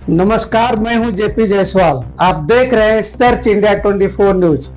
नमस्कार, मैं हूं जेपी जायसवाल। आप देख रहे हैं सर्च इंडिया 24 न्यूज।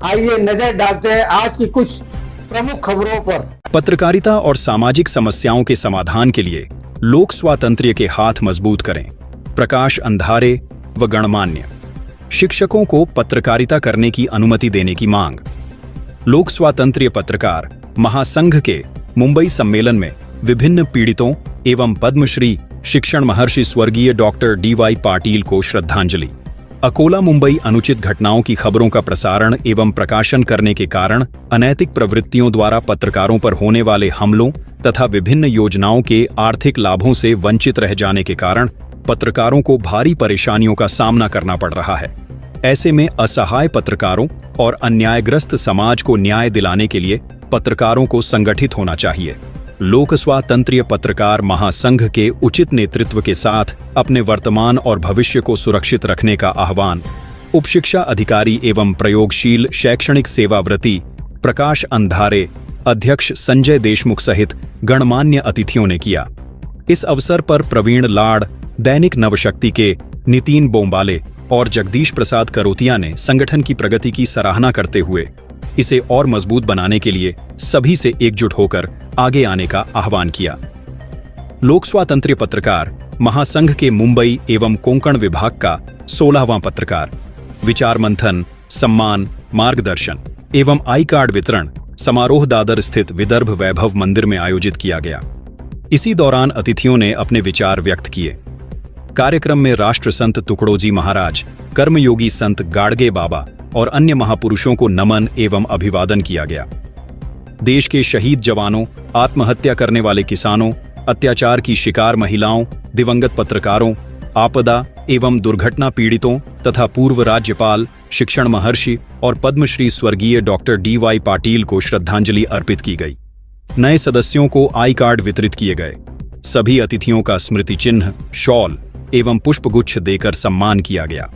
आइए नजर डालते हैं आज की कुछ प्रमुख खबरों पर। पत्रकारिता और सामाजिक समस्याओं के समाधान के लिए लोक स्वातंत्र्य के हाथ मजबूत करें। प्रकाश अंधारे व गणमान्य। शिक्षकों को पत्रकारिता करने की अनुमति देने की मांग। लोक स्वातंत्र्य पत्रकार महासंघ के मुंबई सम्मेलन में विभिन्न पीड़ितों एवं पद्मश्री शिक्षण महर्षि स्वर्गीय डॉक्टर DY पाटिल को श्रद्धांजलि। अकोला मुंबई अनुचित घटनाओं की खबरों का प्रसारण एवं प्रकाशन करने के कारण अनैतिक प्रवृत्तियों द्वारा पत्रकारों पर होने वाले हमलों तथा विभिन्न योजनाओं के आर्थिक लाभों से वंचित रह जाने के कारण पत्रकारों को भारी परेशानियों का सामना करना पड़ रहा है। ऐसे में असहाय पत्रकारों और अन्यायग्रस्त समाज को न्याय दिलाने के लिए पत्रकारों को संगठित होना चाहिए। लोक स्वातंत्र्य पत्रकार महासंघ के उचित नेतृत्व के साथ अपने वर्तमान और भविष्य को सुरक्षित रखने का आह्वान उप शिक्षा अधिकारी एवं प्रयोगशील शैक्षणिक सेवाव्रती प्रकाश अंधारे, अध्यक्ष संजय देशमुख सहित गणमान्य अतिथियों ने किया। इस अवसर पर प्रवीण लाड़, दैनिक नवशक्ति के नितिन बोम्बाले और जगदीश प्रसाद करोतिया ने संगठन की प्रगति की सराहना करते हुए इसे और मजबूत बनाने के लिए सभी से एकजुट होकर आगे आने का आह्वान किया। लोक स्वातंत्र्य पत्रकार महासंघ के मुंबई एवं कोंकण विभाग का 16वां पत्रकार विचार मंथन, सम्मान, मार्गदर्शन एवं आई कार्ड वितरण समारोह दादर स्थित विदर्भ वैभव मंदिर में आयोजित किया गया। इसी दौरान अतिथियों ने अपने विचार व्यक्त किए। कार्यक्रम में राष्ट्र संत तुकडोजी महाराज, कर्मयोगी संत गाडगे बाबा और अन्य महापुरुषों को नमन एवं अभिवादन किया गया। देश के शहीद जवानों, आत्महत्या करने वाले किसानों, अत्याचार की शिकार महिलाओं, दिवंगत पत्रकारों, आपदा एवं दुर्घटना पीड़ितों तथा पूर्व राज्यपाल, शिक्षण महर्षि और पद्मश्री स्वर्गीय डॉक्टर DY पाटिल को श्रद्धांजलि अर्पित की गई। नए सदस्यों को आई कार्ड वितरित किए गए। सभी अतिथियों का स्मृति चिन्ह, शॉल एवं पुष्पगुच्छ देकर सम्मान किया गया।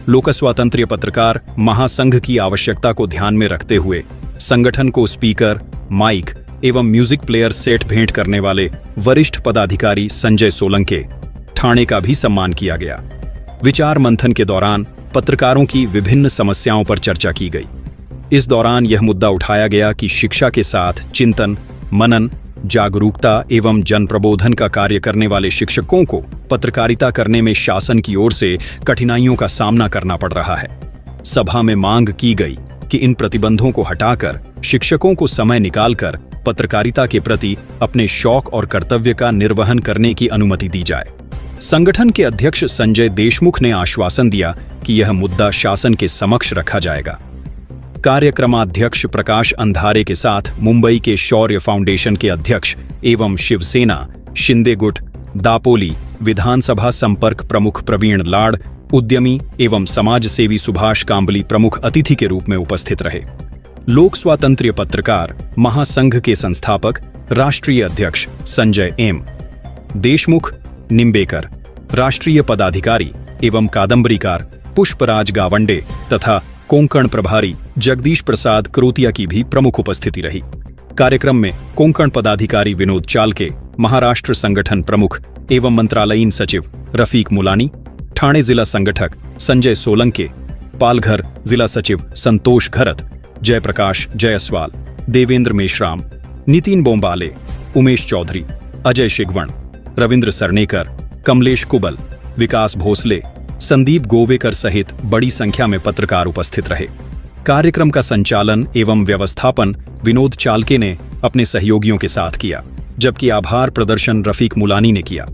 लोक स्वातंत्र्य पत्रकार महासंघ की आवश्यकता को ध्यान में रखते हुए संगठन को स्पीकर, माइक एवं म्यूजिक प्लेयर सेट भेंट करने वाले वरिष्ठ पदाधिकारी संजय सोलंके, ठाणे का भी सम्मान किया गया। विचार मंथन के दौरान पत्रकारों की विभिन्न समस्याओं पर चर्चा की गई। इस दौरान यह मुद्दा उठाया गया कि शिक्षा के साथ चिंतन, मनन, जागरूकता एवं जन प्रबोधन का कार्य करने वाले शिक्षकों को पत्रकारिता करने में शासन की ओर से कठिनाइयों का सामना करना पड़ रहा है। सभा में मांग की गई कि इन प्रतिबंधों को हटाकर शिक्षकों को समय निकालकर पत्रकारिता के प्रति अपने शौक और कर्तव्य का निर्वहन करने की अनुमति दी जाए। संगठन के अध्यक्ष संजय देशमुख ने आश्वासन दिया कि यह मुद्दा शासन के समक्ष रखा जाएगा। कार्यक्रमाध्यक्ष प्रकाश अंधारे के साथ मुंबई के शौर्य फाउंडेशन के अध्यक्ष एवं शिवसेना शिंदे गुट दापोली विधानसभा संपर्क प्रमुख प्रवीण लाड़, उद्यमी एवं समाजसेवी सुभाष कांबली प्रमुख अतिथि के रूप में उपस्थित रहे। लोक स्वातंत्र्य पत्रकार महासंघ के संस्थापक राष्ट्रीय अध्यक्ष संजय एम देशमुख निम्बेकर, राष्ट्रीय पदाधिकारी एवं कादम्बरीकार पुष्पराज गावंडे तथा कोंकण प्रभारी जगदीश प्रसाद करोतिया की भी प्रमुख उपस्थिति रही। कार्यक्रम में कोंकण पदाधिकारी विनोद चालके, महाराष्ट्र संगठन प्रमुख एवं मंत्रालयीन सचिव रफीक मुलानी, ठाणे जिला संगठक संजय सोलंके, पालघर जिला सचिव संतोष घरत, जयप्रकाश जायसवाल, देवेंद्र मेश्राम, नितिन बोम्बाले, उमेश चौधरी, अजय शिगवण, रविंद्र सरनेकर, कमलेश कुबल, विकास भोसले, संदीप गोवेकर सहित बड़ी संख्या में पत्रकार उपस्थित रहे। कार्यक्रम का संचालन एवं व्यवस्थापन विनोद चालके ने अपने सहयोगियों के साथ किया, जबकि आभार प्रदर्शन रफीक मुलानी ने किया।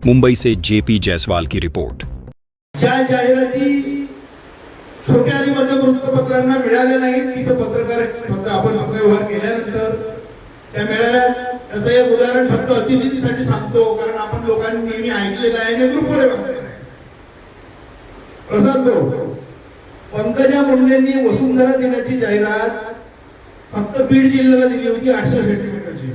मुंबई से JP जायसवाल की रिपोर्ट। ज्या जाहिराती छोट्या आणि मध्यम वृत्तपत्रांना मिळाले नाहीत, तिथे पत्रकार आपण पत्रव्यवहार केल्यानंतर त्या मिळाल्या, त्याचं एक उदाहरण फक्त अतिथीसाठी सांगतो, कारण आपण लोकांनी नेहमी ऐकलेलं आहे आणि ग्रुपवर वाचलेलं आहे। प्रसाद भाऊ, पंकजा मुंडेंनी वसुंधरा दिनाची जाहिरात फक्त बीड जिल्ह्याला दिली होती 800 सेंटीमीटरची।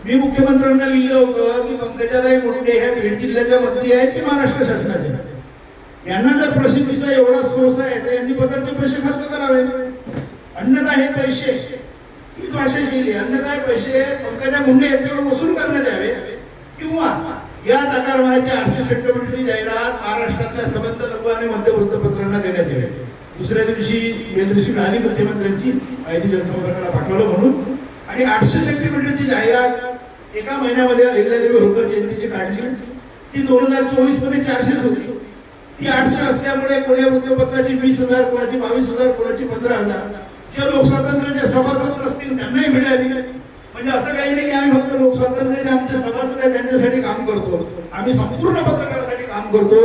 मी मुख्यमंत्र्यांना लिहिलं होतं की पंकजाताई मुंडे ह्या बीड जिल्ह्याच्या मंत्री आहेत की महाराष्ट्र शासनाचे, यांना जर प्रसिद्धीचा एवढा सोर्स आहे तर यांनी पदरचे पैसे खर्च करावे। अन्यथा हे पैसे हीच भाषा केली, अन्यथा हे पैसे पंकजा मुंडे यांच्याकडे वसूल करण्यात यावे किंवा याच आकारमानाची 800 सेंटीमीटरची जाहिरात महाराष्ट्रातल्या सबंध लघु आणि मध्य वृत्तपत्रांना देण्यात यावे. दुसऱ्या दिवशी मेलरिसी मिळाली मुख्यमंत्र्यांची, माहिती जनसंपर्काला पाठवलं म्हणून, आणि 800 सेंटीमीटरची जाहिरात एका महिन्यामध्ये अहिल्यादेवी होळकर जयंतीची काढली. ती 2024 मध्ये 400 होती. ती 800 असल्यामुळे कोण्या वृत्तपत्राची 20,000, कोणाची 22,000, कोणाची 15,000. जे लोकस्वातंत्र्याचे सभासद नसतील त्यांनाही मिळाली. म्हणजे असं काही नाही की आम्ही फक्त लोकस्वातंत्र्याचे आमचे सभासद आहे त्यांच्यासाठी काम करतो, आम्ही संपूर्ण पत्रकारासाठी काम करतो.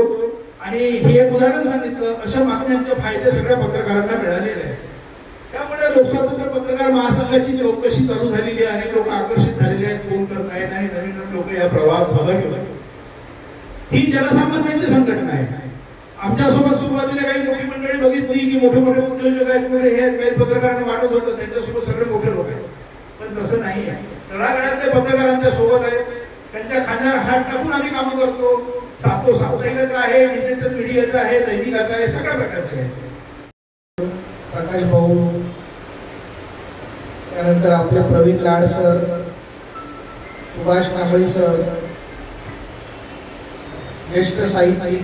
आणि हे एक उदाहरण सांगितलं. अशा मागण्यांचे फायदे सगळ्या पत्रकारांना मिळालेले आहेत. त्यामुळे लोकस्वातंत्र्य पत्रकार महासंघाची चौकशी चालू झालेली आहे. अनेक लोक आकर्षित झालेले आहेत, फोन करतायत आणि नवीन लोक या प्रवाहात सहभागी होतात. ही जनसामान्यांची संघटना आहे. आमच्यासोबत सुरुवातीला काही मोठी मंडळी बघितली की मोठे मोठे उद्योजक आहेत, पुढे हे काही पत्रकारांना वाटत होतं त्यांच्यासोबत सगळे मोठे लोक आहेत. पण तसं नाही आहे. तळागाळातले पत्रकारांच्या सोबत आहेत. त्यांच्या खांद्यावर हात टाकून आम्ही कामं करतो. साप्ताहिकाचा आहे, डिजिटल मीडियाचा आहे, दैनिकाचा आहे, सगळ्या प्रकारचे आहे. प्रकाश भाऊ, त्यानंतर आपले प्रवीण लाड सर, सुभाष कांबळी सर, ज्येष्ठ साहित्यिक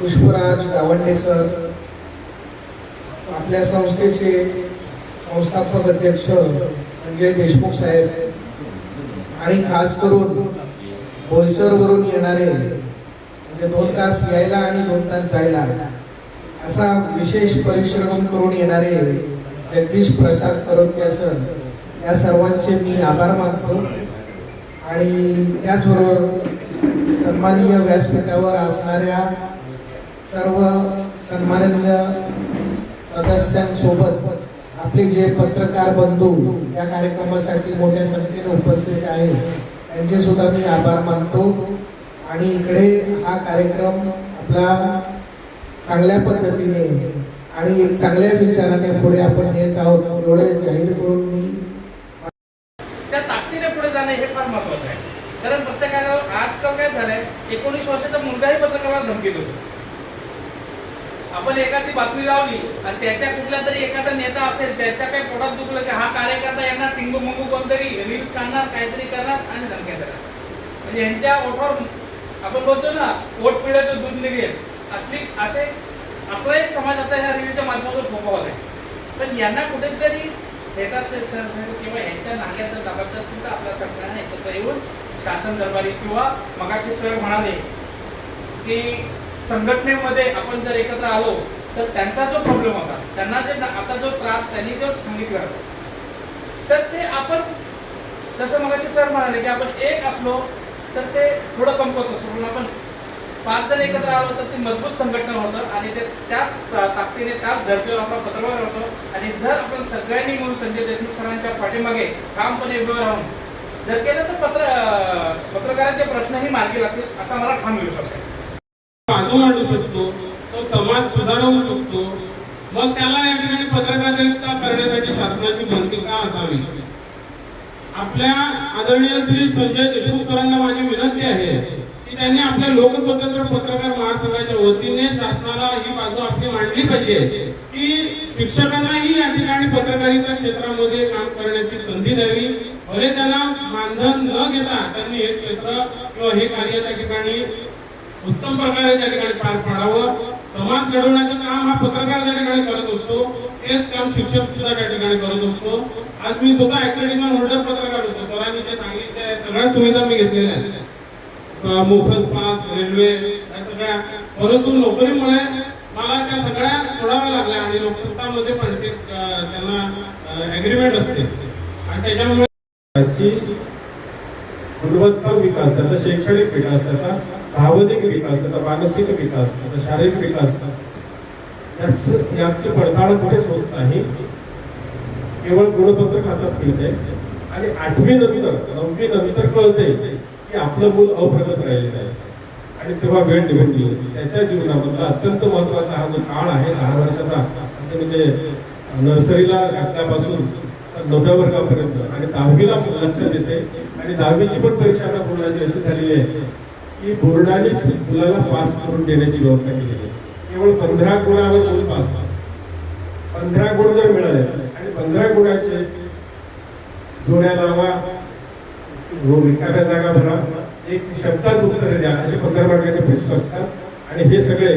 पुष्पराज गावंडे सर, आपल्या संस्थेचे संस्थापक अध्यक्ष संजय देशमुख साहेब, आणि खास करून बोईसरवरून येणारे, म्हणजे 2 तास यायला आणि 2 तास जायला असा विशेष परिश्रम करून येणारे जगदीश प्रसाद करोतिया सर, या सर्वांचे मी आभार मानतो. आणि त्याचबरोबर सन्माननीय व्यासपीठावर असणाऱ्या सर्व सन्माननीय सदस्यांसोबत आपले जे पत्रकार बंधू या कार्यक्रमासाठी मोठ्या संख्येने उपस्थित आहेत त्यांचे सुद्धा मी आभार मानतो. आणि इकडे हा कार्यक्रम आपला चांगल्या पद्धतीने आणि एक चांगल्या विचाराने पुढे आपण नेत आहोत एवढे जाहीर करून मी त्या ताकदीने पुढे जाणं हे फार महत्वाचं आहे. कारण प्रत्येकाला आजकाल काय झालंय, 19 वर्षाचा मुलगाही पत्रकाराला धमकी देतो. आपण एखादी बातमी लावली आणि त्याच्या कुठला तरी एखादा नेता असेल, त्याच्या काही पोटात दुखलं की हा कार्यकर्ता यांना टिंगू मंगू कोणतरी रील्स काढणार, काहीतरी करणार आणि धमक्या देणार. म्हणजे यांच्या ओठावर आपण बोलतो ना, ओठ पिळलं दूध निघेल, असला एक समाज आता ह्या रीलच्या माध्यमातून फोपवत आहे. पण यांना कुठेतरी ह्याचा किंवा ह्यांच्या नाग्यात जर दाबायचं असतील तर आपल्या सरकारने एकत्र येऊन शासन दरबारी किंवा मगाशी सर म्हणाले की संघटनेमध्ये आपण जर एकत्र आलो तर त्यांचा जो प्रॉब्लेम होता, त्यांना जे आता जो त्रास त्यांनी जो सांगितला, तर ते आपण जसं मगाशी सर म्हणाले की आपण एक असलो तर ते थोडं कमवत असतो, पण आपण 5 जण एकत्र आलो तर ते मजबूत संघटना होतं आणि ते त्या ताकदीने त्याच धर्तीवर आपला पत्रव्यवहार होतो. आणि जर आपण सगळ्यांनी मिळून संजय देशमुख सरांच्या पाठीमागे ठामपणे उभे राहून जर केलं तर पत्रकारांचे प्रश्नही मार्गी लागतील असा मला ठाम विश्वास आहे. बाजू मांडू शकतो, तो समाज सुधारवू शकतो. मग त्याला या ठिकाणी पत्रकारिता करण्यासाठी शासनाची भूमिका असावी. आपल्या आदरणीय श्री संजय देशमुख सरांना माझी विनंती आहे की त्यांनी आपल्या लोकस्वतंत्र पत्रकार महासंघाच्या वतीने शासनाला ही बाजू आपली मांडली पाहिजे की शिक्षकांनाही या ठिकाणी पत्रकारिता क्षेत्रामध्ये काम करण्याची संधी द्यावी. भले त्यांना मानधन न घेता त्यांनी हे क्षेत्र किंवा हे कार्य त्या ठिकाणी उत्तम प्रकारे त्या ठिकाणी पार पाडावं. समाज घडवण्याचं काम हा पत्रकार त्या ठिकाणी करत असतो, तेच काम शिक्षक सुद्धा त्या ठिकाणी करत असतो. आज मी स्वतः अकॅडमिकल होल्डर पत्रकार होतो. सरांनी जे सांगितले सगळ्या सुविधा मी घेतलेल्या आहेत, मोफत पास, रेल्वे, या सगळ्या. परंतु नोकरीमुळे मला त्या सगळ्या सोडाव्या लागल्या आणि लोकसत्तामध्ये पण ते त्यांना ऍग्रीमेंट असते आणि त्याच्यामुळे गुणवत्ता विकास, त्याचा शैक्षणिक विकास, त्याचा भावनिक विकास, त्याचा मानसिक विकास, त्याचा शारीरिक विकास याची पडताळ कुठेच होत नाही. केवळ गुणपत्रक हातात मिळते आणि 8वी नंतर 9वी नंतर कळते की आपलं मूल अप्रगत राहिलेलं आहे आणि तेव्हा वेळ निघून गेली. त्याच्या जीवनामधला अत्यंत महत्वाचा हा जो काळ आहे 10 वर्षाचा, म्हणजे नर्सरीला घातल्यापासून 9व्या वर्गापर्यंत आणि 10वीला लक्ष देते. आणि 10वीची पण परीक्षा आता बोर्डाची अशी झालेली आहे की बोर्डानेच मुलाला पास करून देण्याची व्यवस्था केली आहे. केवळ 15 गुणावर मूल पास. 15 गुण जर मिळाले आणि 15 गुणाचे जोड्या लावा, रिकाम्या जागा भरा, एक शब्दात उत्तर द्या, असे 15 मार्काचे प्रश्न असतात आणि हे सगळे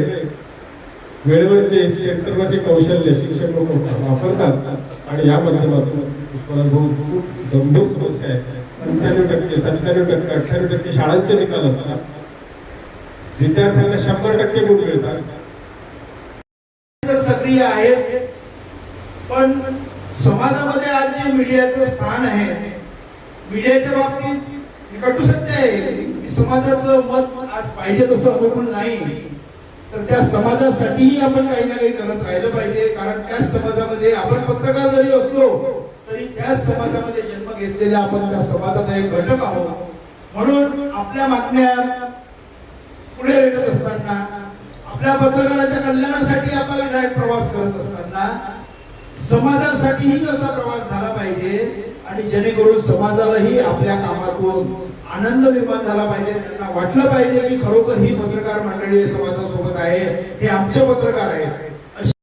वेळेवरचे सेंटरवरचे कौशल्य शिक्षक लोक वापरतात आणि या माध्यमातून उस्मानाबाद भाऊ खूप गंभीर समस्या आहे. 95%, 97%, 98% शाळांचे निकाल असतात, विद्यार्थ्यांना 100% गुण मिळतात. सक्रिय आहेत, पण समाजामध्ये आज जे मीडियाचं स्थान आहे, मीडियाच्या बाबतीत कटू सत्य आहे की समाजाचं मत आज पाहिजे तसं अनुकूल नाही, तर त्या समाजासाठीही आपण काही ना काही करत राहिलं पाहिजे. कारण त्याच समाजामध्ये आपण पत्रकार जरी असलो तरी त्याच समाजामध्ये जन्म घेतलेला आपण त्या समाजाचा एक घटक आहोत. म्हणून आपल्या बातम्या पुढे रेटत असताना, आपल्या पत्रकाराच्या कल्याणासाठी आपला विधायक प्रवास करत असताना समाजासाठीही असा प्रवास झाला पाहिजे आणि जेणेकरून समाजालाही आपल्या कामातून आनंद निर्माण झाला पाहिजे. त्यांना वाटलं पाहिजे की खरोखर ही पत्रकार मंडळी समाजासोबत आहे, हे आमचे पत्रकार आहेत.